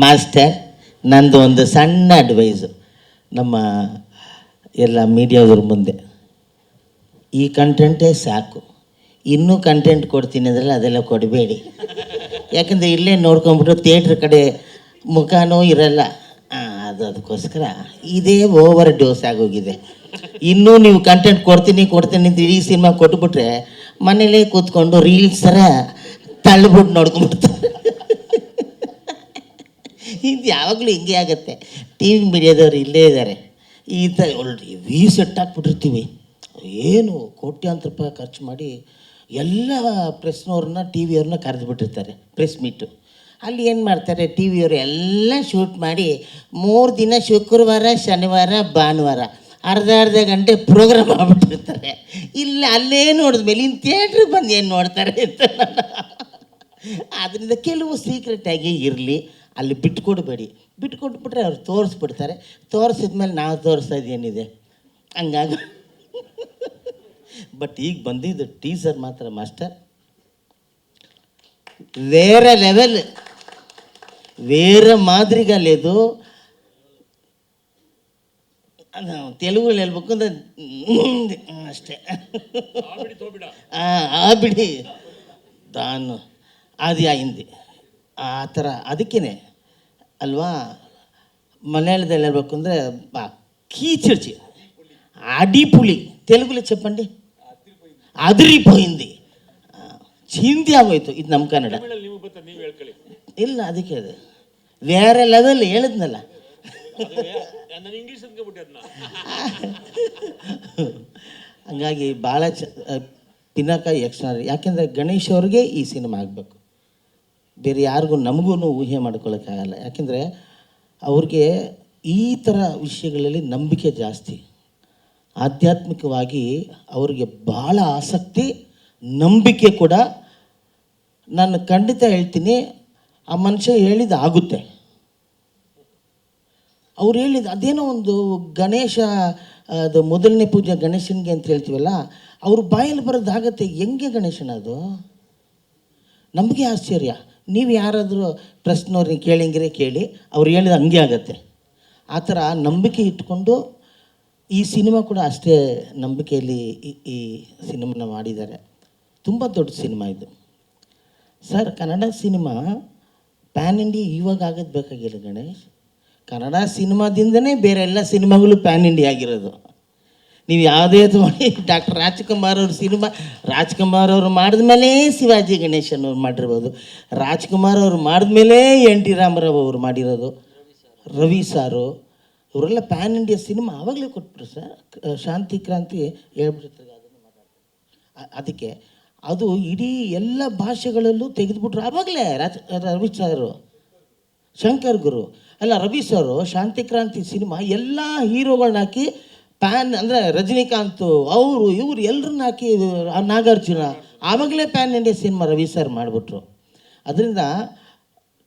Master, ನಂದು ಒಂದು ಸಣ್ಣ ಅಡ್ವೈಸು ನಮ್ಮ ಎಲ್ಲ ಮೀಡಿಯಾದವ್ರ ಮುಂದೆ, ಈ ಕಂಟೆಂಟೇ ಸಾಕು, ಇನ್ನೂ ಕಂಟೆಂಟ್ ಕೊಡ್ತೀನಿ ಅಂದರೆ ಅದೆಲ್ಲ ಕೊಡಬೇಡಿ. ಯಾಕಂದರೆ ಇಲ್ಲೇ ನೋಡ್ಕೊಂಬಿಟ್ಟು ಥಿಯೇಟ್ರ್ ಕಡೆ ಮುಖನೂ ಇರಲ್ಲ. ಅದಕ್ಕೋಸ್ಕರ ಇದೇ ಓವರ್ ಡೋಸ್ ಆಗೋಗಿದೆ. ಇನ್ನೂ ನೀವು ಕಂಟೆಂಟ್ ಕೊಡ್ತೀನಿ ಅಂತ ಇಡೀ ಸಿನಿಮಾ ಕೊಟ್ಬಿಟ್ರೆ ಮನೇಲೇ ಕೂತ್ಕೊಂಡು ರೀಲ್ಸ್ ಥರ ತಳ್ಳಿಬಿಟ್ಟು ನೋಡ್ಕೊಂಬಿಡ್ತಾರೆ. ಇದು ಯಾವಾಗಲೂ ಹಿಂಗೆ ಆಗುತ್ತೆ. ಟಿ ವಿ ಮೀಡಿಯಾದವ್ರು ಇಲ್ಲೇ ಇದ್ದಾರೆ. ಈ ಥರ ವಿ ಸೆಟ್ ಹಾಕ್ಬಿಟ್ಟಿರ್ತೀವಿ, ಏನು ಕೋಟ್ಯಾಂತರ ರೂಪಾಯಿ ಖರ್ಚು ಮಾಡಿ ಎಲ್ಲ ಪ್ರೆಸ್ನವ್ರನ್ನ ಟಿ ವಿಯವ್ರನ್ನ ಕರೆದುಬಿಟ್ಟಿರ್ತಾರೆ ಪ್ರೆಸ್ ಮೀಟು. ಅಲ್ಲಿ ಏನು ಮಾಡ್ತಾರೆ, ಟಿ ವಿಯವರು ಎಲ್ಲ ಶೂಟ್ ಮಾಡಿ 3 ದಿನ ಶುಕ್ರವಾರ ಶನಿವಾರ ಭಾನುವಾರ ಅರ್ಧ ಗಂಟೆ ಪ್ರೋಗ್ರಾಮ್ ಆಗ್ಬಿಟ್ಟಿರ್ತಾರೆ. ಇಲ್ಲ ಅಲ್ಲೇ ನೋಡಿದ್ಮೇಲೆ ಇನ್ನು ಥಿಯೇಟ್ರಿಗೆ ಬಂದು ಏನು ನೋಡ್ತಾರೆ ಅಂತ. ಅದರಿಂದ ಕೆಲವು ಸೀಕ್ರೆಟಾಗಿ ಇರಲಿ, ಅಲ್ಲಿ ಬಿಟ್ಕೊಡ್ಬೇಡಿ. ಬಿಟ್ಕೊಟ್ಬಿಟ್ರೆ ಅವ್ರು ತೋರಿಸ್ಬಿಡ್ತಾರೆ. ತೋರಿಸಿದ್ಮೇಲೆ ನಾವು ತೋರಿಸೋದು ಏನಿದೆ ಹಂಗಾಗಿ. ಬಟ್ ಈಗ ಬಂದಿದ್ದು ಟೀಸರ್ ಮಾತ್ರ ಮಾಸ್ಟರ್ ಬೇರೆ ಲೆವೆಲ್, ಬೇರೆ ಮಾದರಿಗ లేదు. తెలుగులో ಹೇಳ್ಬೇಕು ಅಂದ್ರೆ ಅಷ್ಟೇ, ಬಿಡಿ ತಾನು అది అయింది ಆ ಥರ. ಅದಕ್ಕೇ ಅಲ್ವಾ మలయాళದಲ್ಲಿ ಹೇಳ್ಬೇಕು ಅಂದರೆ కీచర్చి అడిపులి, తెలుగులో చెప్పండి అదిరిపోయింది, ಚಿಂದಿ ಆಗೋಯ್ತು. ಇದು ನಮ್ಮ ಕನ್ನಡ ಇಲ್ಲ, ಅದಕ್ಕೆ ಅದು ಬೇರೆ ಲೆವೆಲ್ ಹೇಳಿದ್ನಲ್ಲ. ಹಂಗಾಗಿ ಭಾಳ ಪಿನಾಕ ಎಕ್ಸ್ಟ್ರಾನರಿ. ಯಾಕೆಂದರೆ ಗಣೇಶ್ ಅವ್ರಿಗೆ ಈ ಸಿನಿಮಾ ಆಗಬೇಕು, ಬೇರೆ ಯಾರಿಗೂ ನಮಗೂ ಊಹೆ ಮಾಡ್ಕೊಳ್ಳೋಕ್ಕಾಗಲ್ಲ. ಯಾಕೆಂದರೆ ಅವ್ರಿಗೆ ಈ ಥರ ವಿಷಯಗಳಲ್ಲಿ ನಂಬಿಕೆ ಜಾಸ್ತಿ, ಆಧ್ಯಾತ್ಮಿಕವಾಗಿ ಅವ್ರಿಗೆ ಭಾಳ ಆಸಕ್ತಿ, ನಂಬಿಕೆ ಕೂಡ. ನಾನು ಖಂಡಿತ ಹೇಳ್ತೀನಿ, ಆ ಮನುಷ್ಯ ಹೇಳಿದ ಆಗುತ್ತೆ. ಅವ್ರು ಹೇಳಿದ ಅದೇನೋ ಒಂದು ಗಣೇಶ, ಅದು ಮೊದಲನೇ ಪೂಜೆ ಗಣೇಶನಿಗೆ ಅಂತ ಹೇಳ್ತೀವಲ್ಲ, ಅವ್ರ ಬಾಯಲ್ಲಿ ಬರೋದಾಗತ್ತೆ. ಹೆಂಗೆ ಗಣೇಶನ ಅದು? ನಮಗೆ ಆಶ್ಚರ್ಯ. ನೀವು ಯಾರಾದರೂ ಪ್ರಶ್ನವ್ರನ್ನ ಕೇಳಿಂಗಿರೆ ಕೇಳಿ, ಅವ್ರು ಹೇಳಿದ ಹಂಗೆ ಆಗತ್ತೆ. ಆ ಥರ ನಂಬಿಕೆ ಇಟ್ಕೊಂಡು ಈ ಸಿನಿಮಾ ಕೂಡ ಅಷ್ಟೇ ನಂಬಿಕೆಯಲ್ಲಿ ಈ ಸಿನಿಮಾನ ಮಾಡಿದ್ದಾರೆ. ತುಂಬ ದೊಡ್ಡ ಸಿನಿಮಾ ಇದು sir. Kannada cinema PAN India ಇವಾಗ ಆಗೋದು ಬೇಕಾಗಿಲ್ಲ ಗಣೇಶ್. ಕನ್ನಡ ಸಿನಿಮಾದಿಂದನೇ ಬೇರೆ ಎಲ್ಲ ಸಿನಿಮಾಗಳು ಪ್ಯಾನ್ ಇಂಡಿಯಾ ಆಗಿರೋದು. ನೀವು ಯಾವುದೇ ಮಾಡಿ, ಡಾಕ್ಟರ್ ರಾಜ್ಕುಮಾರ್ ಅವ್ರ ಸಿನಿಮಾ, ರಾಜ್ಕುಮಾರ್ ಅವರು ಮಾಡಿದ್ಮೇಲೆ ಶಿವಾಜಿ ಗಣೇಶನ್ ಅವ್ರು ಮಾಡಿರ್ಬೋದು, ರಾಜ್ಕುಮಾರ್ ಅವರು ಮಾಡಿದ್ಮೇಲೆ ಎನ್ ಟಿ ರಾಮರಾವ್ ಅವರು ಮಾಡಿರೋದು, ರವಿ ಸಾರು, ಇವರೆಲ್ಲ ಪ್ಯಾನ್ ಇಂಡಿಯಾ ಸಿನಿಮಾ ಆವಾಗಲೇ ಕೊಟ್ಬಿಟ್ರು ಸರ್. ಶಾಂತಿ ಕ್ರಾಂತಿ ಹೇಳ್ಬಿಡ್ತಾರೆ ಅದಕ್ಕೆ. ಅದು ಇಡೀ ಎಲ್ಲ ಭಾಷೆಗಳಲ್ಲೂ ತೆಗೆದುಬಿಟ್ರು ಆವಾಗಲೇ. ರವಿ ಸಾರು, ಶಂಕರ್ ಗುರು ಅಲ್ಲ, ರವಿ ಸಾರು ಶಾಂತಿ ಕ್ರಾಂತಿ ಸಿನಿಮಾ ಎಲ್ಲ ಹೀರೋಗಳನ್ನ ಹಾಕಿ ಪ್ಯಾನ್, ಅಂದರೆ ರಜನಿಕಾಂತ್ ಅವರು ಇವರು ಎಲ್ಲರನ್ನ ಹಾಕಿ, ನಾಗಾರ್ಜುನ, ಆವಾಗಲೇ PAN India cinema Ravi sir ಮಾಡಿಬಿಟ್ರು. ಅದರಿಂದ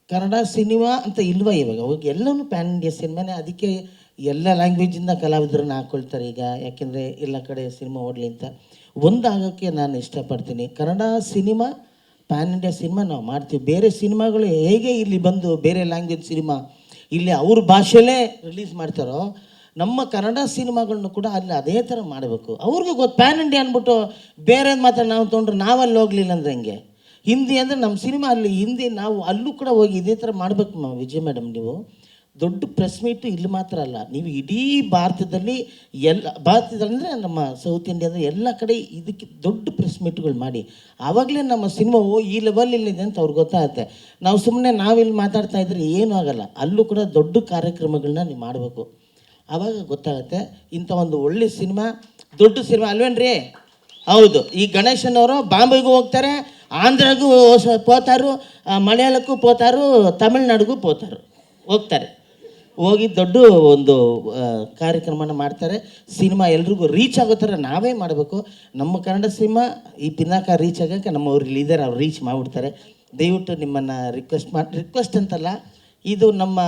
ಕನ್ನಡ ಸಿನಿಮಾ ಅಂತ ಇಲ್ವ ಇವಾಗ, ಅವಾಗ ಎಲ್ಲವೂ ಪ್ಯಾನ್ ಇಂಡಿಯಾ ಸಿನಿಮಾನೇ. ಅದಕ್ಕೆ ಎಲ್ಲ ಲ್ಯಾಂಗ್ವೇಜಿಂದ ಕಲಾವಿದರನ್ನ ಹಾಕ್ಕೊಳ್ತಾರೆ ಈಗ, ಯಾಕೆಂದರೆ ಎಲ್ಲ ಕಡೆ ಸಿನಿಮಾ ಓಡಲಿ ಅಂತ. ಒಂದಾಗೋಕ್ಕೆ ನಾನು ಇಷ್ಟಪಡ್ತೀನಿ, Kannada cinema PAN India cinema ನಾವು ಮಾಡ್ತೀವಿ. ಬೇರೆ ಸಿನಿಮಾಗಳು ಹೇಗೆ ಇಲ್ಲಿ ಬಂದು ಬೇರೆ ಲ್ಯಾಂಗ್ವೇಜ್ ಸಿನಿಮಾ ಇಲ್ಲಿ ಅವ್ರ ಭಾಷೆಯಲ್ಲೇ ರಿಲೀಸ್ ಮಾಡ್ತಾರೋ, ನಮ್ಮ ಕನ್ನಡ ಸಿನಿಮಾಗಳನ್ನ ಕೂಡ ಅಲ್ಲಿ ಅದೇ ಥರ ಮಾಡಬೇಕು. ಅವ್ರಿಗೂ ಗೊತ್ತು ಪ್ಯಾನ್ ಇಂಡಿಯಾ ಅಂದ್ಬಿಟ್ಟು ಬೇರೆ ಮಾತ್ರ ನಾವು ತೊಗೊಂಡ್ರೆ ನಾವಲ್ಲಿ ಹೋಗಲಿಲ್ಲ ಅಂದರೆ ಹೆಂಗೆ? ಹಿಂದಿ ಅಂದರೆ ನಮ್ಮ ಸಿನಿಮಾ ಅಲ್ಲಿ ಹಿಂದಿ, ನಾವು ಅಲ್ಲೂ ಕೂಡ ಹೋಗಿ ಇದೇ ಥರ ಮಾಡಬೇಕು. ವಿಜಯ್ ಮೇಡಮ್, ನೀವು ದೊಡ್ಡ ಪ್ರೆಸ್ ಮೀಟು ಇಲ್ಲಿ ಮಾತ್ರ ಅಲ್ಲ, ನೀವು ಇಡೀ ಭಾರತದಲ್ಲಿ ಭಾರತದಲ್ಲಿ ನಮ್ಮ ಸೌತ್ ಇಂಡಿಯಾದ ಎಲ್ಲ ಕಡೆ ಇದಕ್ಕೆ ದೊಡ್ಡ ಪ್ರೆಸ್ ಮೀಟ್ಗಳು ಮಾಡಿ, ಆವಾಗಲೇ ನಮ್ಮ ಸಿನಿಮಾ ಈ ಲೆವೆಲ್ ಇಲ್ಲಿದೆ ಅಂತ ಅವ್ರಿಗೆ ಗೊತ್ತಾಗುತ್ತೆ. ನಾವು ಸುಮ್ಮನೆ ನಾವಿಲ್ಲಿ ಮಾತಾಡ್ತಾ ಇದ್ರೆ ಏನೂ ಆಗಲ್ಲ. ಅಲ್ಲೂ ಕೂಡ ದೊಡ್ಡ ಕಾರ್ಯಕ್ರಮಗಳನ್ನ ನೀವು ಮಾಡಬೇಕು, ಆವಾಗ ಗೊತ್ತಾಗುತ್ತೆ. ಇಂಥ ಒಂದು ಒಳ್ಳೆ ಸಿನಿಮಾ, ದೊಡ್ಡ ಸಿನಿಮಾ ಅಲ್ವೇನ್ರಿ? ಹೌದು. ಈ ಗಣೇಶನವರು ಬಾಂಬೆಗೂ ಹೋಗ್ತಾರೆ, ಆಂಧ್ರಗೂ ಪೋತಾರು, ಮಲಯಾಳಕ್ಕೂ ಪೋತಾರು, ತಮಿಳ್ನಾಡಿಗೂ ಪೋತಾರು ಹೋಗ್ತಾರೆ. ಹೋಗಿ ದೊಡ್ಡ ಒಂದು ಕಾರ್ಯಕ್ರಮನ ಮಾಡ್ತಾರೆ. ಸಿನಿಮಾ ಎಲ್ರಿಗೂ ರೀಚ್ ಆಗೋ ಥರ ನಾವೇ ಮಾಡಬೇಕು. ನಮ್ಮ ಕನ್ನಡ ಸಿನಿಮಾ ಈ ಪಿನಾಕ ರೀಚ್ ಆಗೋಕ್ಕೆ ನಮ್ಮವ್ರು ಇಲ್ಲಿದ್ದಾರೆ, ಅವ್ರು ರೀಚ್ ಮಾಡಿಬಿಡ್ತಾರೆ. ದಯವಿಟ್ಟು ನಿಮ್ಮನ್ನು ರಿಕ್ವೆಸ್ಟ್ ಅಂತಲ್ಲ, ಇದು ನಮ್ಮ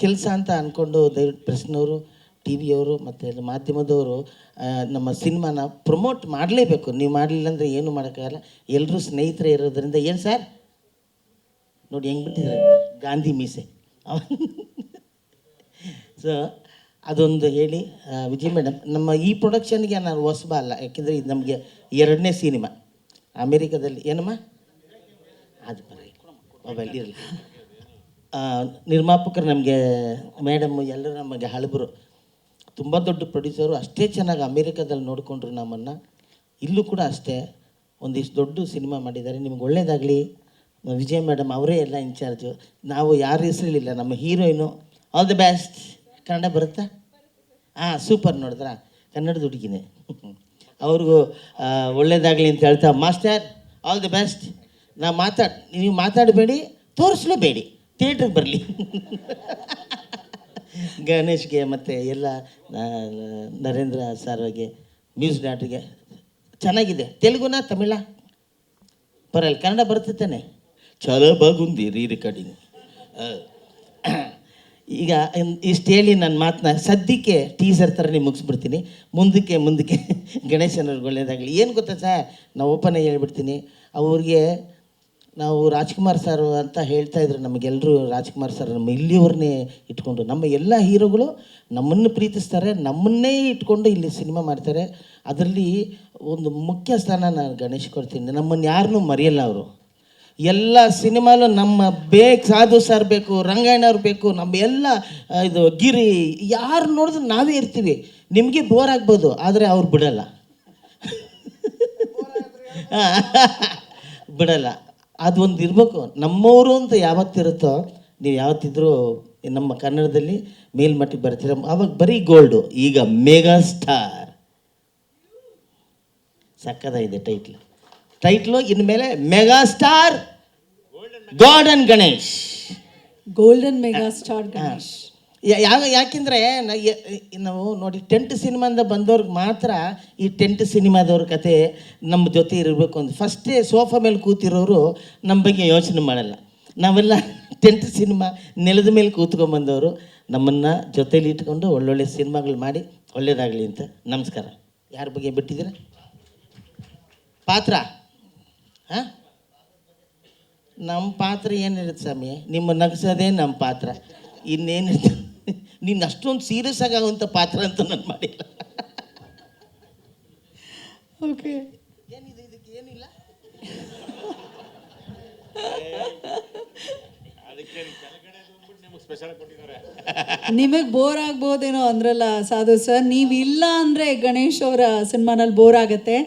ಕೆಲಸ ಅಂತ ಅಂದ್ಕೊಂಡು ದಯವಿಟ್ಟು ಪ್ರೆಸ್ನವರು, ಟಿ ವಿಯವರು ಮತ್ತು ಮಾಧ್ಯಮದವರು ನಮ್ಮ ಸಿನಿಮಾನ ಪ್ರಮೋಟ್ ಮಾಡಲೇಬೇಕು. ನೀವು ಮಾಡಲಿಲ್ಲ ಅಂದರೆ ಏನೂ ಮಾಡೋಕ್ಕಾಗಲ್ಲ. ಎಲ್ಲರೂ ಸ್ನೇಹಿತರೇ ಇರೋದ್ರಿಂದ. ಏನು ಸರ್ ನೋಡಿ ಹೆಂಗೆ ಬಿಟ್ಟಿದ್ದಾರೆ. ಗಾಂಧಿ ಮೀಸೆ. ಸೊ ಅದೊಂದು ಹೇಳಿ. ವಿಜಯ್ ಮೇಡಮ್, ನಮ್ಮ ಈ ಪ್ರೊಡಕ್ಷನ್ಗೆ ನಾನು ಹೊಸಬ ಅಲ್ಲ, ಯಾಕೆಂದರೆ ಇದು ನಮಗೆ 2ನೇ ಸಿನಿಮಾ. ಅಮೇರಿಕಾದಲ್ಲಿ ಏನಮ್ಮ ಅದು ಬರೀ ಮೊಬೈಲ್ ಇರಲಿ. ನಿರ್ಮಾಪಕರು ನಮಗೆ ಮೇಡಮ್ ಎಲ್ಲರೂ ನಮಗೆ ಹಳಬರು, ತುಂಬ ದೊಡ್ಡ ಪ್ರೊಡ್ಯೂಸರು, ಅಷ್ಟೇ ಚೆನ್ನಾಗಿ ಅಮೇರಿಕಾದಲ್ಲಿ ನೋಡಿಕೊಂಡ್ರು ನಮ್ಮನ್ನು. ಇಲ್ಲೂ ಕೂಡ ಅಷ್ಟೇ ಒಂದಿಷ್ಟು ದೊಡ್ಡ ಸಿನಿಮಾ ಮಾಡಿದ್ದಾರೆ. ನಿಮ್ಗೆ ಒಳ್ಳೇದಾಗಲಿ. ವಿಜಯ್ ಮೇಡಮ್ ಅವರೇ ಎಲ್ಲ ಇನ್ಚಾರ್ಜು, ನಾವು ಯಾರ ಹೆಸರಿಲ್ಲ. ನಮ್ಮ heroine all the best. Kannada ಬರುತ್ತಾ? ಸೂಪರ್. ನೋಡಿದ್ರಾ, ಕನ್ನಡದ ಹುಡುಗಿನೇ. ಅವ್ರಿಗೂ ಒಳ್ಳೇದಾಗಲಿ ಅಂತ ಹೇಳ್ತಾ, ಮಾಸ್ಟರ್ ಆಲ್ ದಿ ಬೆಸ್ಟ್. ನೀವು ಮಾತಾಡಬೇಡಿ, ತೋರಿಸ್ಲೇಬೇಡಿ, ಥಿಯೇಟ್ರಿಗೆ ಬರಲಿ. ಗಣೇಶ್ಗೆ ಮತ್ತು ಎಲ್ಲ ನರೇಂದ್ರ ಸರ್ಗೆ, ಮ್ಯೂಸಿಕ್ ಡೈರೆಕ್ಟ್ರಿಗೆ ಚೆನ್ನಾಗಿದೆ. ತೆಲುಗುನ ತಮಿಳ ಬರಲ್ಲ, ಕನ್ನಡ ಬರುತ್ತೆ ತಾನೆ? ಚಲೋ ಬಾಗುಂದಿ ರೀ ರೆಕಾರ್ಡಿಂಗ್. ಈಗ ಇಷ್ಟು ಹೇಳಿ ನನ್ನ ಮಾತನ್ನ ಸದ್ಯಕ್ಕೆ ಟೀಸರ್ ಥರನೇ ಮುಗಿಸ್ಬಿಡ್ತೀನಿ. ಮುಂದಕ್ಕೆ ಗಣೇಶನವ್ರಿಗೆ ಒಳ್ಳೇದಾಗಲಿ. ಏನು ಗೊತ್ತಾ ಸರ್, ನಾವು ಓಪನ್ ಆಗಿ ಹೇಳ್ಬಿಡ್ತೀನಿ. ಅವ್ರಿಗೆ ನಾವು ರಾಜ್ಕುಮಾರ್ ಸರ್ ಅಂತ ಹೇಳ್ತಾ ಇದ್ರು, ನಮಗೆಲ್ಲರೂ ರಾಜ್ಕುಮಾರ್ ಸರ್ ನಮ್ಮ ಇಲ್ಲಿಯವ್ರನ್ನೇ ಇಟ್ಕೊಂಡು, ನಮ್ಮ ಎಲ್ಲ ಹೀರೋಗಳು ನಮ್ಮನ್ನು ಪ್ರೀತಿಸ್ತಾರೆ, ನಮ್ಮನ್ನೇ ಇಟ್ಕೊಂಡು ಇಲ್ಲಿ ಸಿನಿಮಾ ಮಾಡ್ತಾರೆ. ಅದರಲ್ಲಿ ಒಂದು ಮುಖ್ಯ ಸ್ಥಾನ ನಾನು ಗಣೇಶ್ ಕೊಡ್ತೀನಿ. ನಮ್ಮನ್ನು ಯಾರನ್ನೂ ಮರೆಯಲ್ಲ ಅವರು. ಎಲ್ಲ ಸಿನಿಮಾಲು ನಮ್ಮ ಸಾಧು ಸರ್ ಬೇಕು, ರಂಗಾಯಣವ್ರು ಬೇಕು, ನಮ್ಮ ಎಲ್ಲ ಇದು ಗಿರಿ ಯಾರು ನೋಡಿದ್ರು ನಾವೇ ಇರ್ತೀವಿ. ನಿಮಗೆ ಬೋರ್ ಆಗ್ಬೋದು, ಆದರೆ ಅವ್ರು ಬಿಡಲ್ಲ. ಬಿಡಲ್ಲ. ಅದೊಂದು ಇರಬೇಕು, ನಮ್ಮವರು ಅಂತ ಯಾವತ್ತಿರುತ್ತೋ, ನೀವು ಯಾವತ್ತಿದ್ರೂ ನಮ್ಮ ಕನ್ನಡದಲ್ಲಿ ಮೇಲ್ಮಟ್ಟಿಗೆ ಬರ್ತೀರ. ಅವಾಗ ಬರೀ ಗೋಲ್ಡು, ಈಗ ಮೆಗಾ ಸ್ಟಾರ್. ಸಕ್ಕದಾಗಿದೆ ಟೈಟ್ಲು. ಇನ್ಮೇಲೆ mega star golden Ganesh, golden mega star Ganesh. ಯಾಕೆಂದರೆ ನಾವು ನೋಡಿ, ಟೆಂಟ್ ಸಿನಿಮಾದಿಂದ ಬಂದವ್ರಿಗೆ ಮಾತ್ರ ಈ ಟೆಂಟ್ ಸಿನಿಮಾದವ್ರ ಕತೆ ನಮ್ಮ ಜೊತೆ ಇರಬೇಕು ಅಂತ. ಫಸ್ಟೇ ಸೋಫಾ ಮೇಲೆ ಕೂತಿರೋರು ನಮ್ಮ ಬಗ್ಗೆ ಯೋಚನೆ ಮಾಡಲ್ಲ. ನಾವೆಲ್ಲ ಟೆಂಟ್ ಸಿನಿಮಾ ನೆಲದ ಮೇಲೆ ಕೂತ್ಕೊಂಡ್ಬಂದವರು. ನಮ್ಮನ್ನು ಜೊತೇಲಿ ಇಟ್ಕೊಂಡು ಒಳ್ಳೊಳ್ಳೆ ಸಿನಿಮಾಗಳು ಮಾಡಿ ಒಳ್ಳೇದಾಗಲಿ ಅಂತ. ನಮಸ್ಕಾರ. ಯಾರ ಬಗ್ಗೆ ಬಿಟ್ಟಿದ್ದೀರ ಪಾತ್ರ? ನಮ್ಮ ಪಾತ್ರ ಏನಿರುತ್ತೆ ಸ್ವಾಮಿ, ನಿಮ್ಮ ನಗಿಸೋದೇ ನಮ್ಮ ಪಾತ್ರ. ಇನ್ನೇನಿರುತ್ತೆ? ನೀನು ಅಷ್ಟೊಂದು ಸೀರಿಯಸ್ ಆಗುವಂಥ ಪಾತ್ರ ಅಂತ ನಾನು ಮಾಡಿಲ್ಲ. ಓಕೆ, ಏನಿದೆ ಇದಕ್ಕೆ? ಏನಿಲ್ಲ. ನಿಮಗೆ ಬೋರ್ ಆಗ್ಬೋದೇನೋ ಅಂದ್ರಲ್ಲ ಸಾಧು ಸರ್, ನೀವು ಇಲ್ಲ ಅಂದರೆ ಗಣೇಶ್ ಅವರ ಸಿನಿಮಾನಲ್ಲಿ ಬೋರ್ ಆಗುತ್ತೆ.